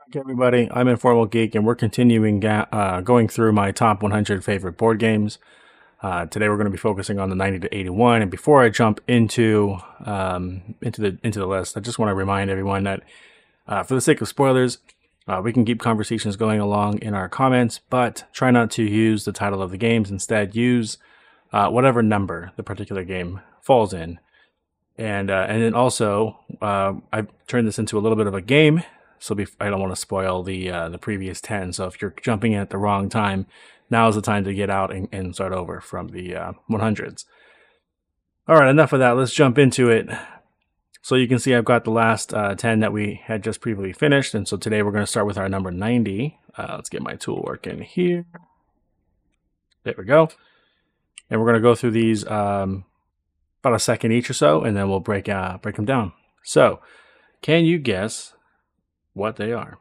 Okay, everybody, I'm Informal Geek, and we're continuing going through my top 100 favorite board games. Today, we're going to be focusing on the 90 to 81. And before I jump into the list, I just want to remind everyone that, for the sake of spoilers, we can keep conversations going along in our comments, but try not to use the title of the games. Instead, use whatever number the particular game falls in. And then also, I've turned this into a little bit of a game, so I don't want to spoil the previous 10. So if you're jumping in at the wrong time, now is the time to get out and start over from the 100s. All right, enough of that. Let's jump into it. So you can see I've got the last 10 that we had just previously finished, and so today we're going to start with our number 90. Let's get my tool working here. There we go. And we're going to go through these about a second each or so, and then we'll break them down. So, can you guess what they are?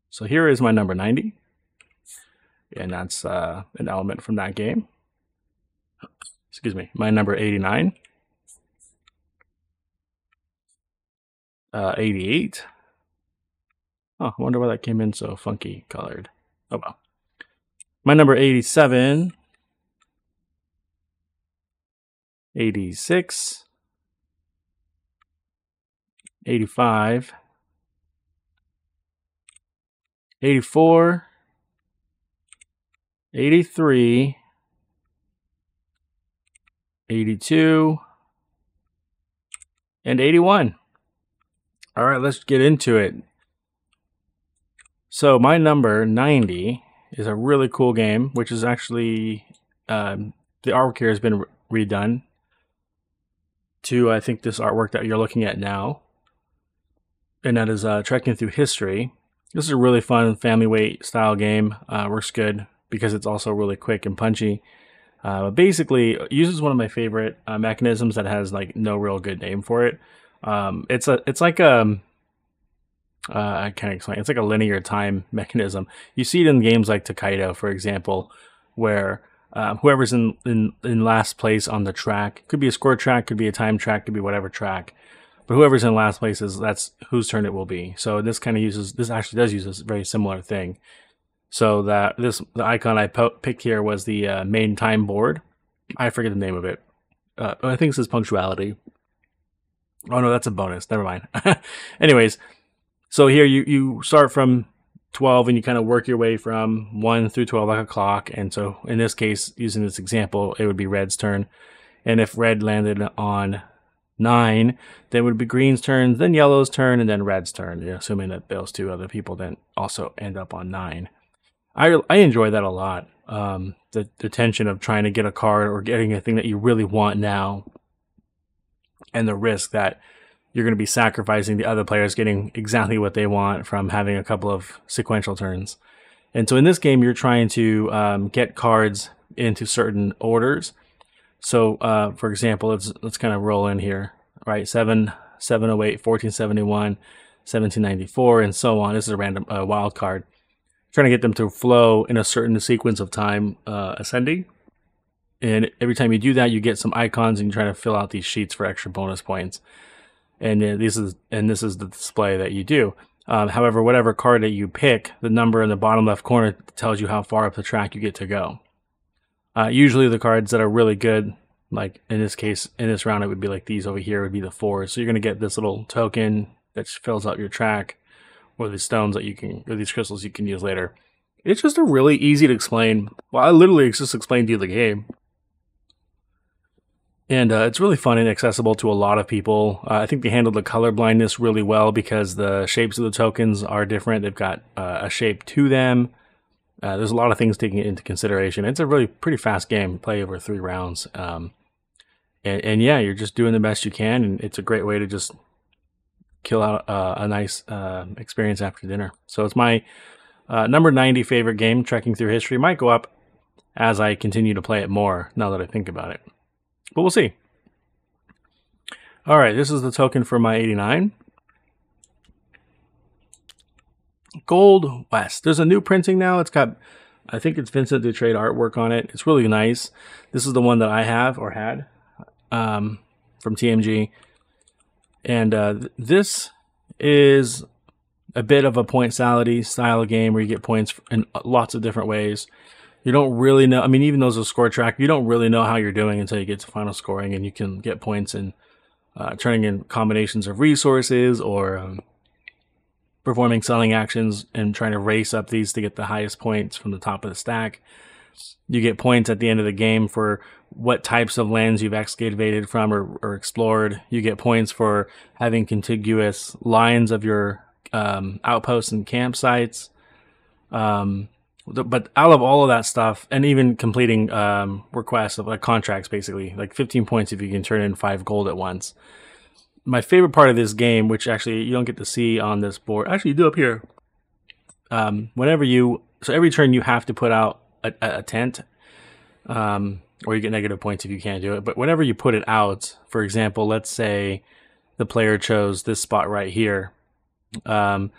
So here is my number 90, and that's an element from that game. Excuse me. My number 89, 88. Oh, I wonder why that came in so funky colored. Oh well. My number 87. 86, 85, 84, 83, 82, and 81. All right, let's get into it. So my number 90 is a really cool game, which is actually, the artwork here has been redone to, I think, this artwork that you're looking at now. And that is Trekking Through History. This is a really fun family weight style game. Works good because it's also really quick and punchy. Basically, it uses one of my favorite mechanisms that has like no real good name for it. It's like I can't explain. It's like a linear time mechanism. You see it in games like Takedo, for example, where whoever's in last place on the track, could be a score track, could be a time track, could be whatever track, but whoever's in last place that's whose turn it will be. So this actually does use a very similar thing. So the icon I picked here was the main time board. I forget the name of it. I think it says punctuality. Oh no, that's a bonus. Never mind. Anyways, so here you start from 12 and you kind of work your way from 1 through 12 like a clock. And so in this case, using this example, it would be red's turn. And if red landed on 9, then it would be green's turn, then yellow's turn, and then red's turn, assuming that those two other people then also end up on 9. I enjoy that a lot. The tension of trying to get a card or getting a thing that you really want now, and the risk that you're going to be sacrificing the other players getting exactly what they want from having a couple of sequential turns. And so in this game, you're trying to get cards into certain orders. So, for example, let's kind of roll in here, right? 708, 1471, 1794, and so on. This is a random wild card. Trying to get them to flow in a certain sequence of time, ascending. And every time you do that, you get some icons, and you try to fill out these sheets for extra bonus points. And this is the display that you do. However, whatever card that you pick, the number in the bottom left corner tells you how far up the track you get to go. Usually the cards that are really good, like in this case, in this round, it would be like these over here, would be the 4s. So you're going to get this little token that fills out your track, or these stones that or these crystals you can use later. It's just a really easy to explain. Well, I literally just explained to you the game. And it's really fun and accessible to a lot of people. I think they handled the color blindness really well because the shapes of the tokens are different. They've got a shape to them. There's a lot of things taken into consideration. It's a really pretty fast game. Play over 3 rounds. And yeah, you're just doing the best you can. And it's a great way to just kill out a nice experience after dinner. So it's my number 90 favorite game, Trekking Through History. Might go up as I continue to play it more now that I think about it. But we'll see. All right, this is the token for my 89. Gold West. There's a new printing now. It's got, I think it's Vincent Dutrait artwork on it. It's really nice. This is the one that I have or had from TMG. And this is a bit of a point salad style game where you get points in lots of different ways. You don't really know. I mean, even though it's a score track, you don't really know how you're doing until you get to final scoring, and you can get points in turning in combinations of resources or performing selling actions and trying to race up these to get the highest points from the top of the stack. You get points at the end of the game for what types of lands you've excavated from or explored. You get points for having contiguous lines of your outposts and campsites. But out of all of that stuff, and even completing requests of like contracts, basically, like 15 points if you can turn in 5 gold at once. My favorite part of this game, which actually you don't get to see on this board, actually you do up here. So every turn you have to put out a tent, or you get negative points if you can't do it. But whenever you put it out, for example, let's say the player chose this spot right here. That's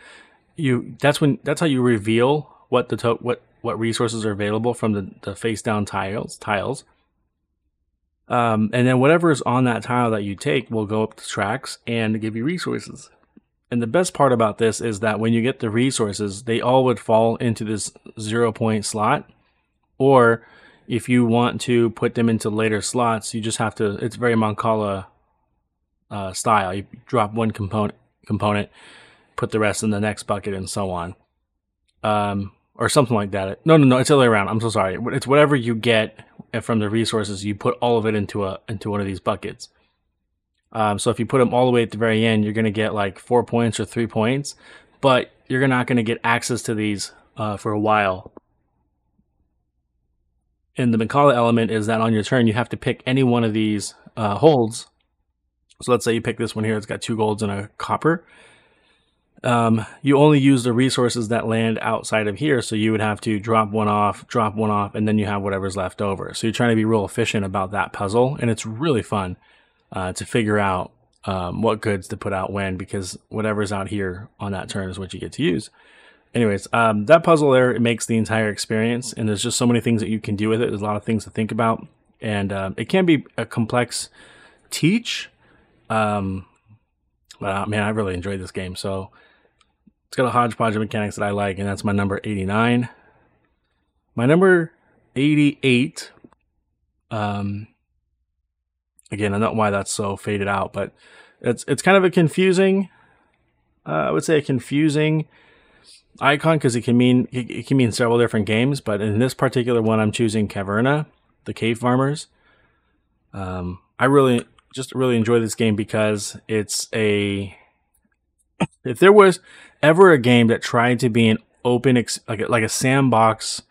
how you reveal what resources are available from the face down tiles. And then whatever is on that tile that you take will go up the tracks and give you resources. And the best part about this is that when you get the resources, they all would fall into this 0 point slot. Or if you want to put them into later slots, you just have to, it's very Mancala style. You drop one component, put the rest in the next bucket, and so on. Or something like that. No, it's the other way around. I'm so sorry. It's whatever you get from the resources, you put all of it into one of these buckets. So if you put them all the way at the very end, you're going to get like 4 points or 3 points, but you're not going to get access to these for a while. And the Mancala element is that on your turn, you have to pick any one of these holds. So let's say you pick this one here. It's got 2 golds and a copper. You only use the resources that land outside of here, so you would have to drop one off, and then you have whatever's left over. So you're trying to be real efficient about that puzzle, and it's really fun to figure out what goods to put out when, because whatever's out here on that turn is what you get to use. Anyways, that puzzle there, it makes the entire experience, and there's just so many things that you can do with it. There's a lot of things to think about, and it can be a complex teach. But man, I really enjoyed this game, so it's got a hodgepodge of mechanics that I like, and that's my number 89. My number 88, again, I don't know why that's so faded out, but it's kind of a confusing, I would say a confusing icon, because it can mean several different games, but in this particular one, I'm choosing Caverna, the Cave Farmers. I really enjoy this game because it's if there was ever a game that tried to be an open, like a sandbox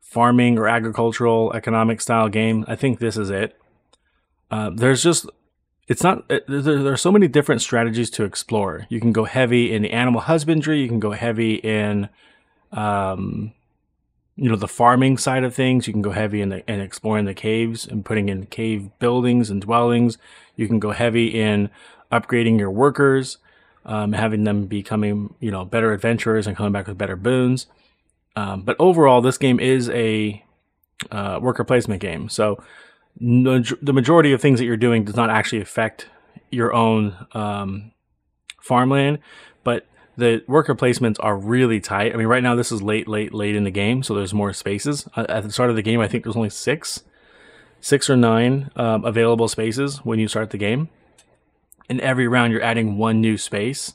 farming or agricultural economic style game, I think this is it. There's so many different strategies to explore. You can go heavy in the animal husbandry. You can go heavy in, the farming side of things. You can go heavy in exploring the caves and putting in cave buildings and dwellings. You can go heavy in upgrading your workers, having them becoming, better adventurers and coming back with better boons. But overall, this game is a worker placement game. So the majority of things that you're doing does not actually affect your own farmland, but the worker placements are really tight. I mean, right now this is late in the game, so there's more spaces. At the start of the game, I think there's only six or nine available spaces when you start the game. And every round you're adding one new space.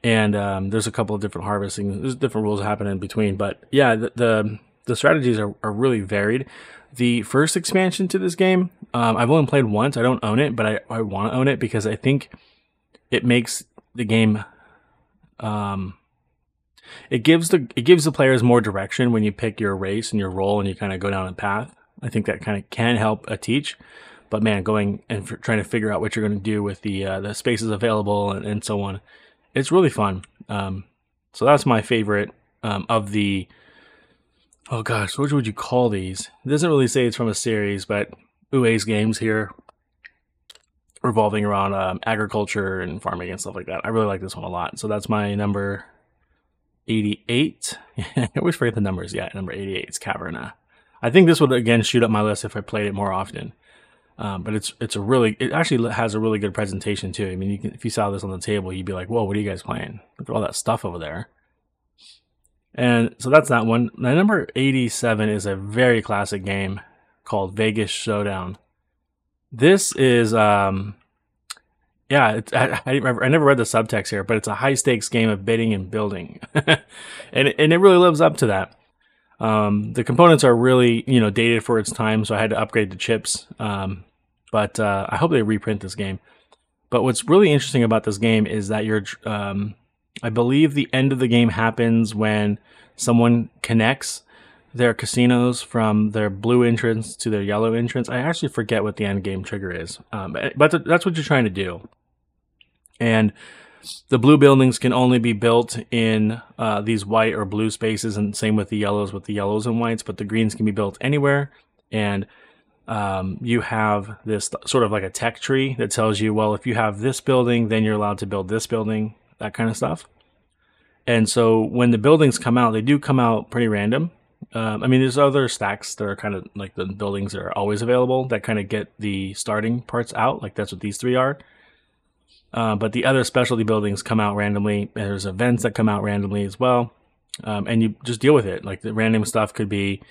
And there's a couple of different harvesting. There's different rules that happen in between. But yeah, the strategies are really varied. The first expansion to this game, I've only played once. I don't own it, but I want to own it because I think it makes the game... it gives the players more direction when you pick your race and your role and you kind of go down a path. I think that kind of can help teach. But man, going and trying to figure out what you're going to do with the spaces available and so on, it's really fun. So that's my favorite of the... Oh gosh, what would you call these? It doesn't really say it's from a series, but UA's games here revolving around agriculture and farming and stuff like that. I really like this one a lot. So that's my number 88. I always forget the numbers. Yeah, number 88 is Caverna. I think this would, again, shoot up my list if I played it more often. But it actually has a really good presentation too. I mean, if you saw this on the table, you'd be like, whoa, what are you guys playing? Look at all that stuff over there. And so that's that one. My number 87 is a very classic game called Vegas Showdown. This is, I never read the subtext here, but it's a high stakes game of bidding and building. and it really lives up to that. The components are really, dated for its time, so I had to upgrade the chips. But I hope they reprint this game. But what's really interesting about this game is that I believe the end of the game happens when someone connects their casinos from their blue entrance to their yellow entrance. I actually forget what the end game trigger is, but that's what you're trying to do. And the blue buildings can only be built in these white or blue spaces, and same with the yellows and whites, but the greens can be built anywhere. And you have this sort of like a tech tree that tells you, well, if you have this building, then you're allowed to build this building, that kind of stuff. And so when the buildings come out, they do come out pretty random. I mean, there's other stacks that are kind of like the buildings that are always available that kind of get the starting parts out. Like that's what these three are. But the other specialty buildings come out randomly. And there's events that come out randomly as well. And you just deal with it. Like the random stuff could be,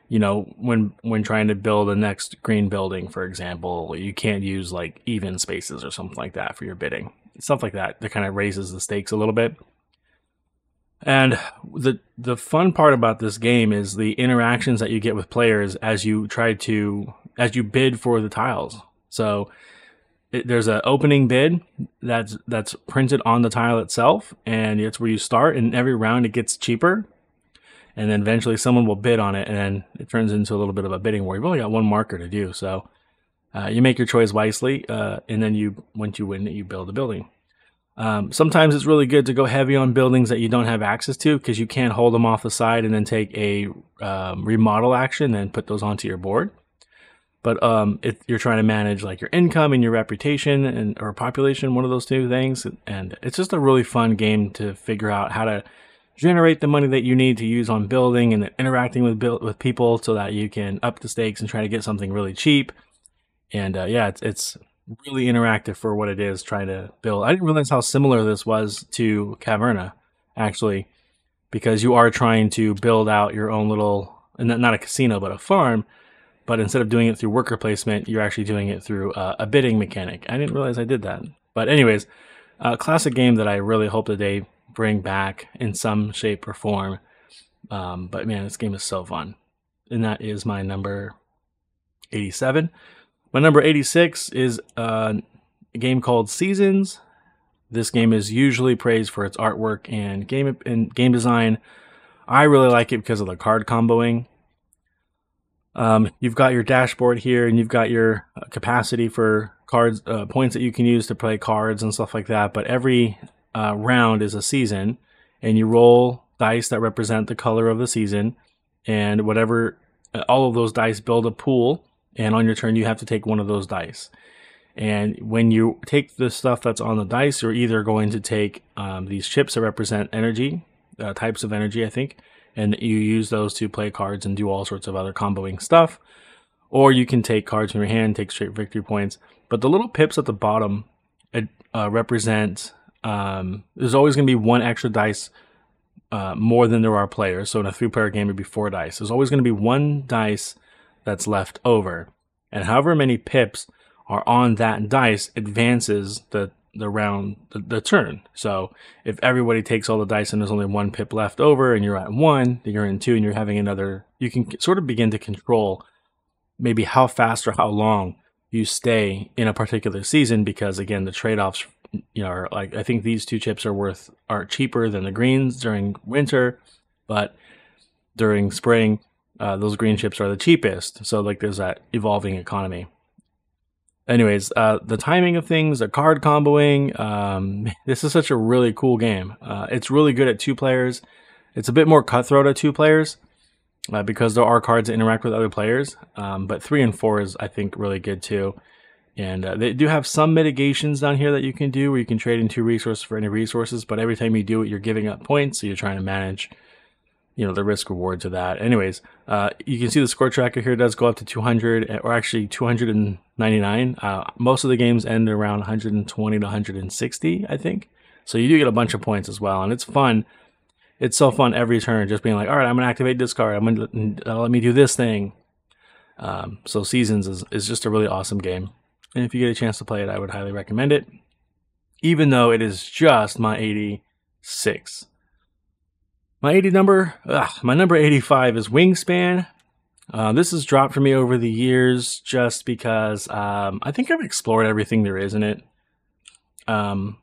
when trying to build the next green building, for example, you can't use like even spaces or something like that for your bidding. Stuff like that kind of raises the stakes a little bit. And the fun part about this game is the interactions that you get with players as you bid for the tiles. So there's an opening bid that's printed on the tile itself, and it's where you start. And every round it gets cheaper, and then eventually someone will bid on it, and then it turns into a little bit of a bidding war. You've only got one marker to do, so you make your choice wisely, and then once you win it, you build a building. Sometimes it's really good to go heavy on buildings that you don't have access to, because you can't hold them off the side and then take a remodel action and put those onto your board. But if you're trying to manage like your income and your reputation or population, one of those two things, and it's just a really fun game to figure out how to generate the money that you need to use on building and interacting with people so that you can up the stakes and try to get something really cheap. And it's really interactive for what it is trying to build. I didn't realize how similar this was to Caverna, actually, because you are trying to build out your own little, and not a casino, but a farm. But instead of doing it through worker placement, you're actually doing it through a bidding mechanic. I didn't realize I did that. But anyways, a classic game that I really hope that they bring back in some shape or form. But man, this game is so fun. And that is my number 87. My number 86 is a game called Seasons. This game is usually praised for its artwork and game design. I really like it because of the card comboing. You've got your dashboard here, and you've got your capacity for cards, points that you can use to play cards and stuff like that. But every round is a season, and you roll dice that represent the color of the season, and all of those dice build a pool. And on your turn, you have to take one of those dice. And when you take the stuff that's on the dice, you're either going to take these chips that represent energy, types of energy, I think, and you use those to play cards and do all sorts of other comboing stuff. Or you can take cards from your hand, take straight victory points. But the little pips at the bottom represent, there's always going to be one extra dice more than there are players. So in a 3-player game, it'd be 4 dice. There's always going to be 1 dice that's left over, and however many pips are on that dice advances the round, the turn. So if everybody takes all the dice and there's only 1 pip left over and you're at 1, then you're in 2 and you're having another, you can sort of begin to control maybe how fast or how long you stay in a particular season, because again, the trade-offs, are like, I think these 2 chips are cheaper than the greens during winter, but during spring, those green chips are the cheapest. So like there's that evolving economy. Anyways, the timing of things, the card comboing, this is such a really cool game. It's really good at 2 players. It's a bit more cutthroat at 2 players because there are cards that interact with other players. But 3 and 4 is, I think, really good too. And they do have some mitigations down here that you can do where you can trade in 2 resources for any resources. But every time you do it, you're giving up points. So you're trying to manage the risk reward to that. Anyways, you can see the score tracker here does go up to 200, or actually 299. Most of the games end around 120 to 160, I think. So you do get a bunch of points as well, and it's fun. It's so fun every turn, just being like, all right, I'm gonna activate this card. I'm gonna let me do this thing. So Seasons is just a really awesome game, and if you get a chance to play it, I would highly recommend it. Even though it is just my 86. My number 85 is Wingspan. This has dropped for me over the years just because I think I've explored everything there is in it. I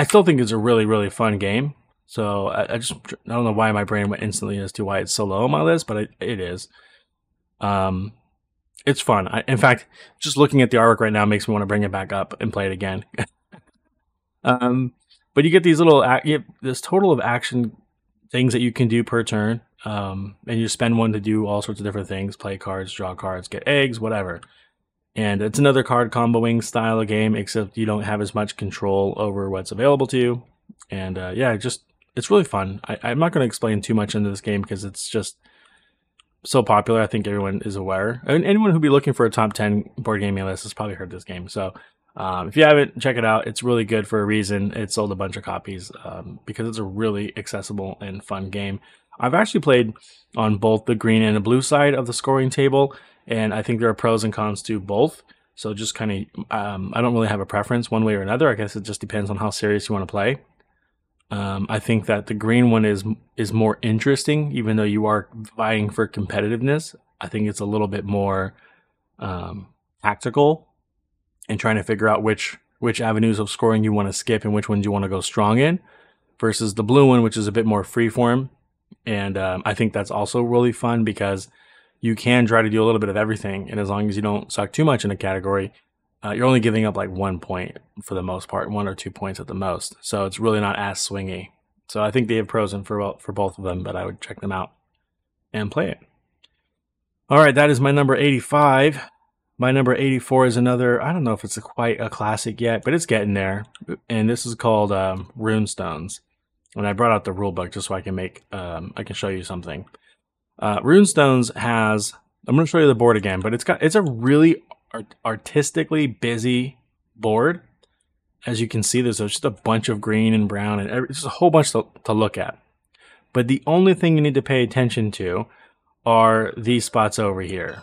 still think it's a really, really fun game. So I don't know why my brain went instantly as to why it's so low on my list, but it is. It's fun. In fact, just looking at the artwork right now makes me want to bring it back up and play it again. But you get these little, this total of action things that you can do per turn, and you spend one to do all sorts of different things: play cards, draw cards, get eggs, whatever. And it's another card comboing style of game, except you don't have as much control over what's available to you. And yeah, it's really fun. I'm not going to explain too much into this game because it's just so popular. I think everyone is aware. And anyone who'd be looking for a top 10 board gaming list has probably heard this game. So if you haven't, check it out. It's really good for a reason. It sold a bunch of copies because it's a really accessible and fun game. I've actually played on both the green and the blue side of the scoring table, and I think there are pros and cons to both. So just kind of, I don't really have a preference one way or another. I guess it just depends on how serious you want to play. I think that the green one is more interesting, even though you are vying for competitiveness. I think it's a little bit more tactical and trying to figure out which avenues of scoring you want to skip and which ones you want to go strong in, versus the blue one, which is a bit more freeform. And I think that's also really fun because you can try to do a little bit of everything, and as long as you don't suck too much in a category, you're only giving up like 1 point for the most part, 1 or 2 points at the most. So it's really not as swingy. So I think they have pros and for both of them, but I would check them out and play it. All right, that is my number 85. My number 84 is another, I don't know if it's quite a classic yet, but it's getting there. And this is called Runestones. And I brought out the rule book just so I can show you something. Runestones has, I'm going to show you the board again, but it's a really artistically busy board. As you can see, there's just a bunch of green and brown and just a whole bunch to look at. But the only thing you need to pay attention to are these spots over here.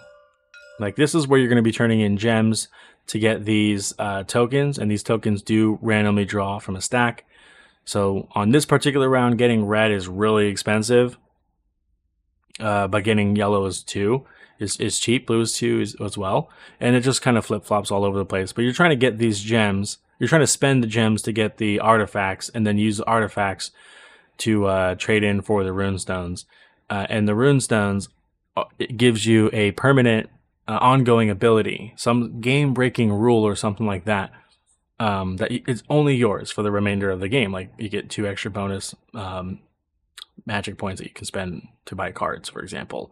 Like, this is where you're going to be turning in gems to get these tokens, and these tokens do randomly draw from a stack. So on this particular round, getting red is really expensive, but getting yellow is cheap. Blue is 2 as well, and it just kind of flip-flops all over the place. But you're trying to get these gems. You're trying to spend the gems to get the artifacts, and then use the artifacts to trade in for the runestones. And the runestones, it gives you a permanent ongoing ability, some game-breaking rule or something like that, that it's only yours for the remainder of the game. Like, you get 2 extra bonus magic points that you can spend to buy cards, for example.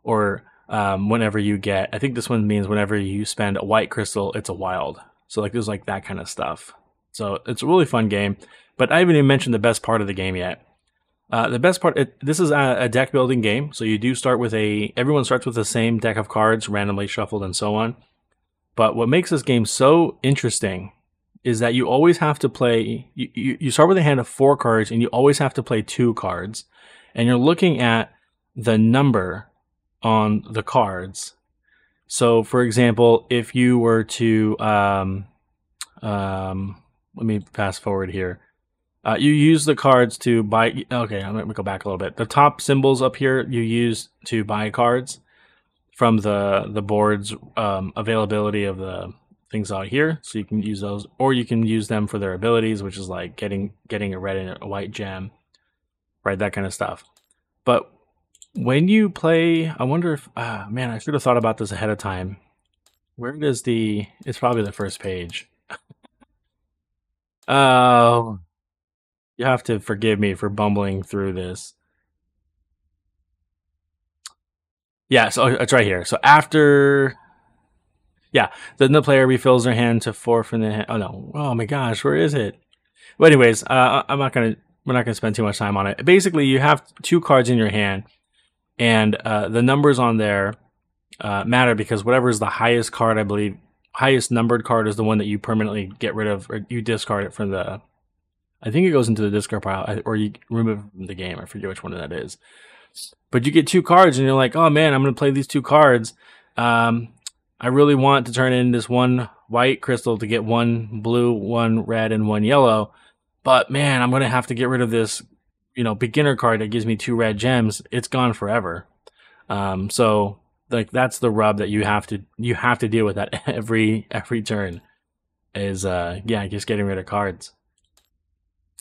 Or whenever you get, I think this one means whenever you spend a white crystal, it's a wild. So like, there's like that kind of stuff. So it's a really fun game. But I haven't even mentioned the best part of the game yet. The best part, this is a deck building game. So you do start with everyone starts with the same deck of cards, randomly shuffled and so on. But what makes this game so interesting is that you always have to play, you start with a hand of 4 cards, and you always have to play 2 cards. And you're looking at the number on the cards. So for example, if you were to, let me fast forward here. You use the cards to buy, okay, I'm going to go back a little bit. The top symbols up here you use to buy cards from the board's availability of the things out here. So you can use those, or you can use them for their abilities, which is like getting a red and a white gem, right? That kind of stuff. But when you play, I wonder if, man, I should have thought about this ahead of time. Where does it's probably the first page. Oh, you have to forgive me for bumbling through this. Yeah, so it's right here. So after, yeah, then the player refills their hand to 4 from the hand. Oh no, oh my gosh, where is it? Well, anyways, I'm not gonna we're not going to spend too much time on it. Basically, you have 2 cards in your hand, and the numbers on there matter because whatever is the highest card, I believe, highest numbered card is the one that you permanently get rid of, or you discard it from the. I think it goes into the discard pile, or you remove it from the game. I forget which one that is. But you get 2 cards, and you're like, oh man, I'm going to play these 2 cards. I really want to turn in this 1 white crystal to get 1 blue, 1 red, and 1 yellow. But man, I'm going to have to get rid of this, beginner card that gives me 2 red gems. It's gone forever. So like that's the rub that you have to deal with that every turn is just getting rid of cards.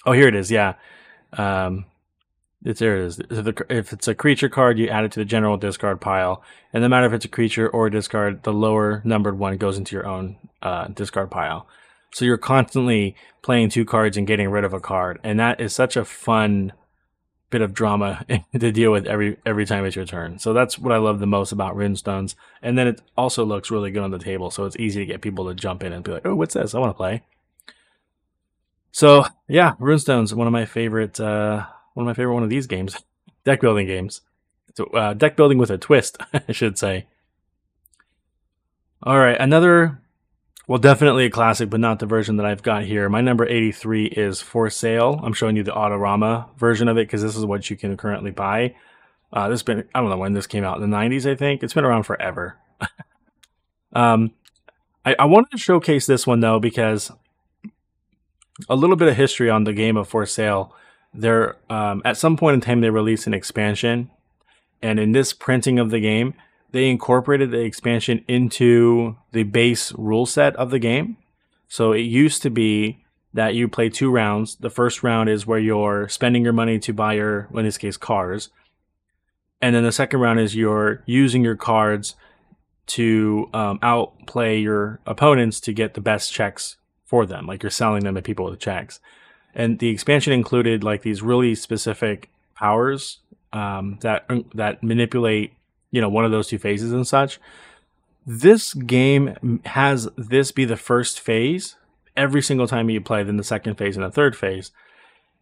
Oh, here it is. Yeah. There it is. If it's a creature card, you add it to the general discard pile. And no matter if it's a creature or a discard, the lower numbered one goes into your own discard pile. So you're constantly playing 2 cards and getting rid of a card. And that is such a fun bit of drama to deal with every time it's your turn. So that's what I love the most about Runestones. And then it also looks really good on the table. So it's easy to get people to jump in and be like, oh, what's this? I want to play. So yeah, Runestones, one of my favorite one of these games, deck building games. So deck building with a twist, I should say. All right, definitely a classic, but not the version that I've got here. My number 83 is For Sale. I'm showing you the Autorama version of it because this is what you can currently buy. I don't know when this came out, in the 90s, I think. It's been around forever. I wanted to showcase this one, though, because a little bit of history on the game of For Sale. There, at some point in time, they released an expansion, and in this printing of the game, they incorporated the expansion into the base rule set of the game. So it used to be that you play 2 rounds. The first round is where you're spending your money to buy your, in this case, cars. And then the second round is you're using your cards to outplay your opponents to get the best checks for them. Like you're selling them to people with checks. And the expansion included like these really specific powers that manipulate, one of those 2 phases and such. This game has this be the first phase every single time you play, then the second phase and the third phase.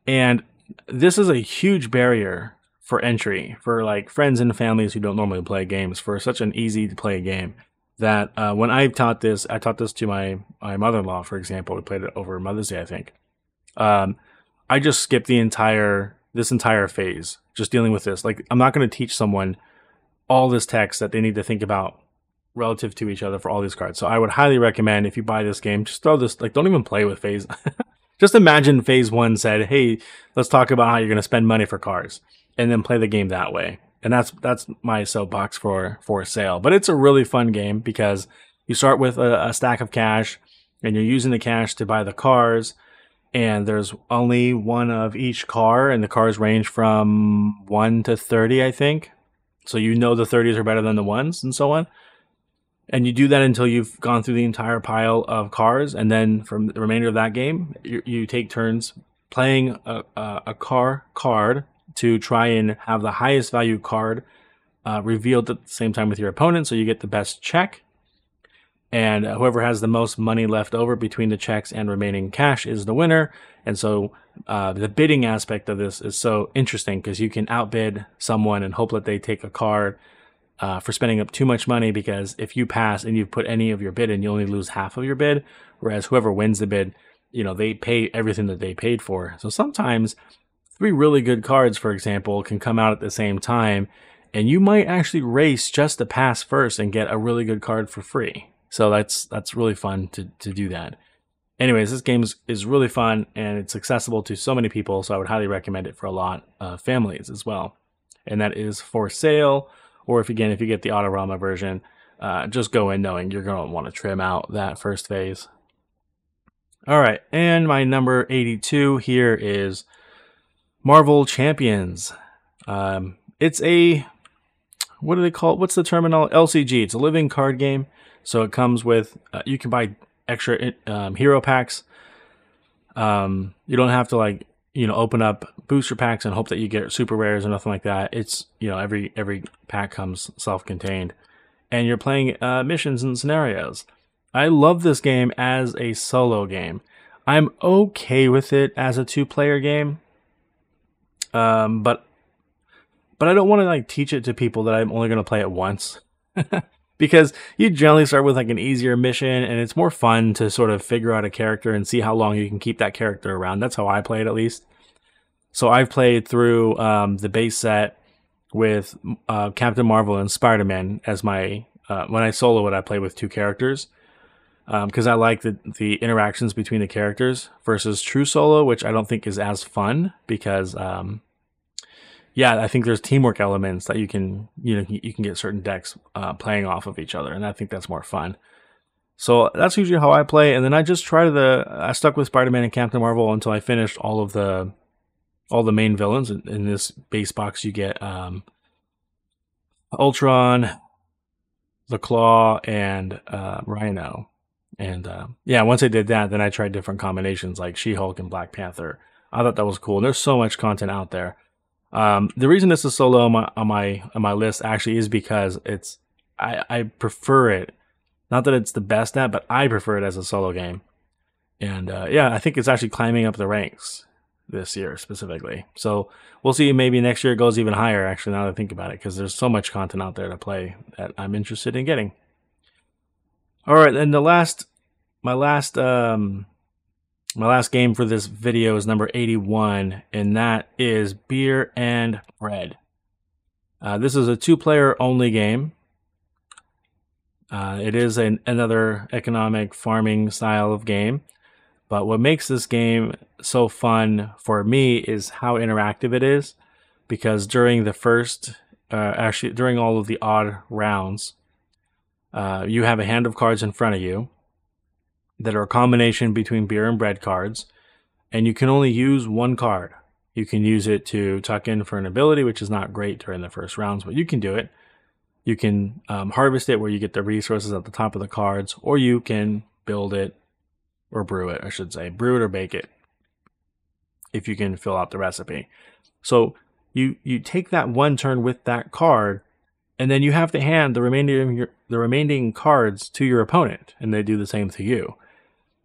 And this is a huge barrier for entry for like friends and families who don't normally play games, for such an easy to play game that when I taught this to my mother-in-law, for example. We played it over Mother's Day, I think. I just skipped this entire phase just dealing with this. Like, I'm not going to teach someone all this text that they need to think about relative to each other for all these cards. So I would highly recommend, if you buy this game, just throw this, like, don't even play with phase. Just imagine phase 1 said, hey, let's talk about how you're going to spend money for cards, and then play the game that way. And that's my soapbox for Sale. But it's a really fun game because you start with a stack of cash, and you're using the cash to buy the cars. And there's only 1 of each car, and the cars range from 1 to 30, I think. So the 30s are better than the 1s, and so on. And you do that until you've gone through the entire pile of cars, and then from the remainder of that game, you take turns playing a card to try and have the highest value card revealed at the same time with your opponent, so you get the best check. And whoever has the most money left over between the checks and remaining cash is the winner. And so the bidding aspect of this is so interesting because you can outbid someone and hope that they take a card for spending up too much money, because if you pass and you put any of your bid in, you only lose half of your bid. Whereas whoever wins the bid, they pay everything that they paid for. So sometimes 3 really good cards, for example, can come out at the same time, and you might actually race just to pass first and get a really good card for free. So that's really fun to do that. Anyways, this game is really fun, and it's accessible to so many people, so I would highly recommend it for a lot of families as well. And that is For Sale, or if you get the Autorama version, just go in knowing you're going to want to trim out that first phase. All right, and my number 82 here is Marvel Champions. It's a, what do they call it? What's the terminology? LCG. It's a living card game. So it comes with, you can buy extra hero packs. You don't have to open up booster packs and hope that you get super rares or nothing like that. It's, every pack comes self-contained, and you're playing missions and scenarios. I love this game as a solo game. I'm okay with it as a 2-player game. But I don't want to like teach it to people that I'm only going to play it once. Because you generally start with like an easier mission, and it's more fun to sort of figure out a character and see how long you can keep that character around. That's how I play it, at least. So I've played through the base set with Captain Marvel and Spider-Man as my when I solo it. I play with two characters because I like the interactions between the characters versus true solo, which I don't think is as fun because yeah, I think there's teamwork elements that you can get certain decks playing off of each other, and I think that's more fun. So that's usually how I play, and then I just I stuck with Spider-Man and Captain Marvel until I finished all the main villains. In this base box, you get Ultron, the Claw, and Rhino. And yeah, once I did that, then I tried different combinations like She-Hulk and Black Panther. I thought that was cool. And there's so much content out there. The reason this is so low on my list actually is because I prefer it. Not that it's the best at, but I prefer it as a solo game. And yeah, I think it's actually climbing up the ranks this year specifically. So we'll see. Maybe next year it goes even higher. Actually, now that I think about it, because there's so much content out there to play that I'm interested in getting. All right, and my last game for this video is number 81, and that is Beer and Bread. This is a 2-player only game. It is another economic farming style of game, but what makes this game so fun for me is how interactive it is, because during the first, actually during all of the odd rounds, you have a hand of cards in front of you that are a combination between beer and bread cards, and you can only use one card. You can use it to tuck in for an ability, which is not great during the first rounds, but you can do it. You can harvest it where you get the resources at the top of the cards, or you can build it, or brew it, I should say. Brew it or bake it, if you can fill out the recipe. So you take that one turn with that card, and then you have to hand the remaining cards to your opponent, and they do the same to you.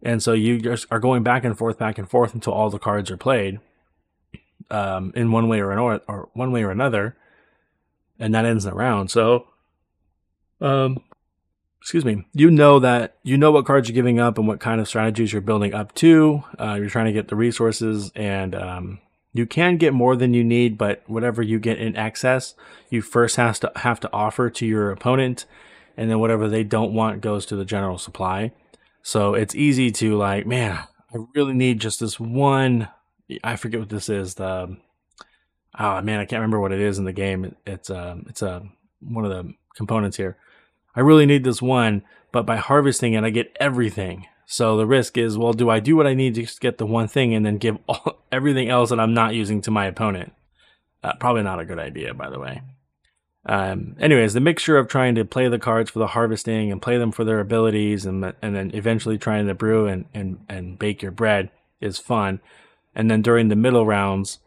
And so you just are going back and forth until all the cards are played in one way or another, and that ends the round. So, excuse me, you know what cards you're giving up and what kind of strategies you're building up to. You're trying to get the resources, and you can get more than you need, but whatever you get in excess, you first have to offer to your opponent, and then whatever they don't want goes to the general supply. So it's easy to like, man, I really need just this one. I forget what this is. Oh man, I can't remember what it is in the game. It's one of the components here. I really need this one, but by harvesting it, I get everything. So the risk is, well, do I do what I need to just get the one thing and then give everything else that I'm not using to my opponent? Probably not a good idea, by the way. Anyways, the mixture of trying to play the cards for the harvesting and play them for their abilities, and then eventually trying to brew and bake your bread is fun. And then during the middle rounds,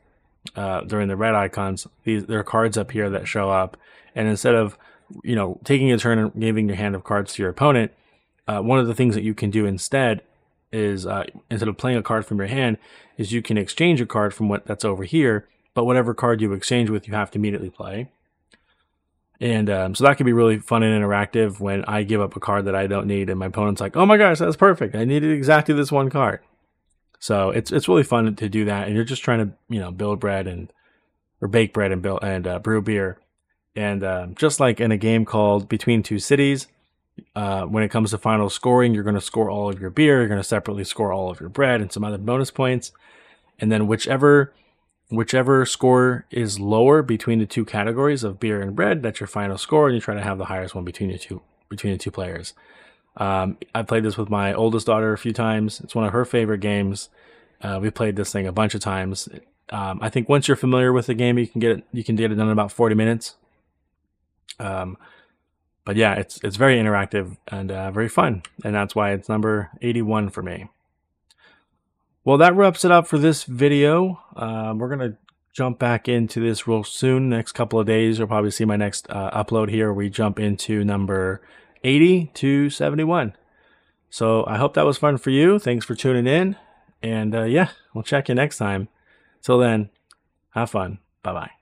during the red icons, there are cards up here that show up, and instead of taking a turn and giving your hand of cards to your opponent, one of the things that you can do instead is instead of playing a card from your hand, is you can exchange a card from that's over here, but whatever card you exchange with, you have to immediately play. And so that can be really fun and interactive when I give up a card that I don't need, and my opponent's like, "Oh my gosh, that's perfect! I needed exactly this one card." So it's really fun to do that, and you're just trying to build bread or bake bread and brew beer, and just like in a game called Between Two Cities, when it comes to final scoring, you're going to score all of your beer, you're going to separately score all of your bread and some other bonus points, and then whichever score is lower between the two categories of beer and bread, that's your final score, and you try to have the highest one between the two players. I played this with my oldest daughter a few times. It's one of her favorite games. We played this thing a bunch of times. I think once you're familiar with the game, you can get it done in about 40 minutes. But yeah, it's very interactive and very fun, and that's why it's number 81 for me. Well, that wraps it up for this video. We're going to jump back into this real soon. Next couple of days, you'll probably see my next upload here. We jump into number 80 to 71. So I hope that was fun for you. Thanks for tuning in. And yeah, we'll check you next time. Till then, Have fun. Bye bye.